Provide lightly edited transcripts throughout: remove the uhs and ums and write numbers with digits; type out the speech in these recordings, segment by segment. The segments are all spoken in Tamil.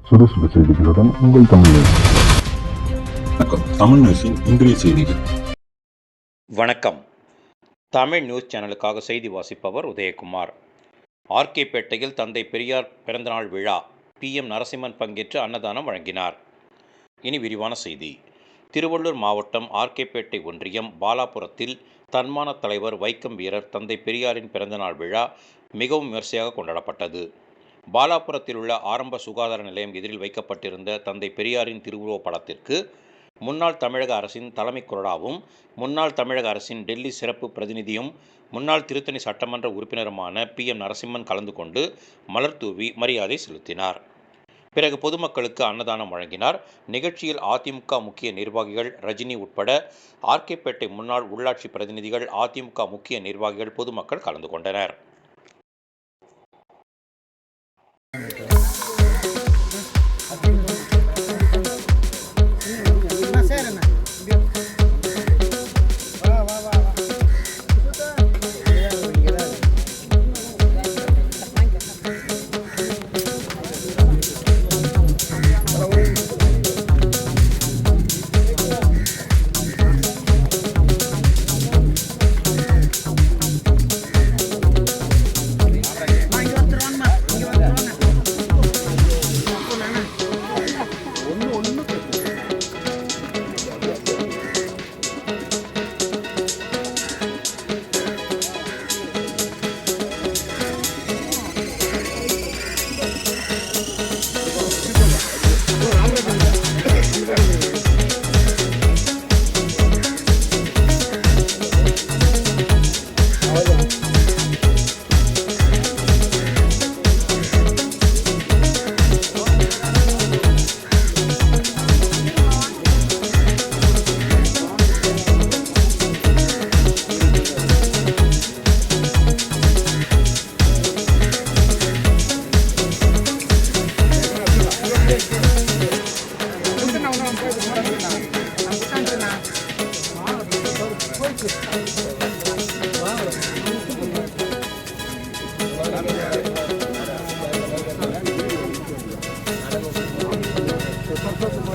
சுறுசுறு செய்திகளுடன் உங்கள் தமிழ் நியூஸ். வணக்கம். தமிழ் நியூஸின் இன்றைய செய்திகள். வணக்கம். தமிழ் நியூஸ் சேனலுக்காக செய்தி வாசிப்பவர் உதயகுமார். ஆர்கேபேட்டையில் தந்தை பெரியார் பிறந்தநாள் விழா. PM நரசிம்மன் பங்கேற்று அன்னதானம் வழங்கினார். இனி விரிவான செய்தி. திருவள்ளூர் மாவட்டம் ஆர்கேபேட்டை ஒன்றியம் பாலாபுரத்தில் தன்மான தலைவர் வைக்கம் வீரர் தந்தை பெரியாரின் பிறந்தநாள் விழா மிகவும் விமர்சையாக கொண்டாடப்பட்டது. பாலாபுரத்தில் உள்ள ஆரம்ப சுகாதார நிலையம் எதிரில் வைக்கப்பட்டிருந்த தந்தை பெரியாரின் திருவுருவப் படத்திற்கு முன்னாள் தமிழக அரசின் தலைமை கொறடாவும், முன்னாள் தமிழக அரசின் டெல்லி சிறப்பு பிரதிநிதியும், முன்னாள் திருத்தணி சட்டமன்ற உறுப்பினருமான PM நரசிம்மன் கலந்து கொண்டு மலர் தூவி மரியாதை செலுத்தினார். பிறகு பொதுமக்களுக்கு அன்னதானம் வழங்கினார். நிகழ்ச்சியில் அதிமுக முக்கிய நிர்வாகிகள், ரஜினி உட்பட ஆர்கேபேட்டை முன்னாள் உள்ளாட்சி பிரதிநிதிகள், அதிமுக முக்கிய நிர்வாகிகள், பொதுமக்கள் கலந்து கொண்டனர்.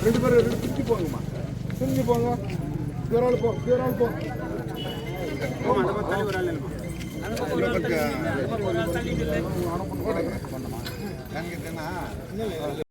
ரெண்டு பேரும் திருப்பி போங்கம்மா, திரும்பி போங்க. பேரால் போ, பேரால் போ.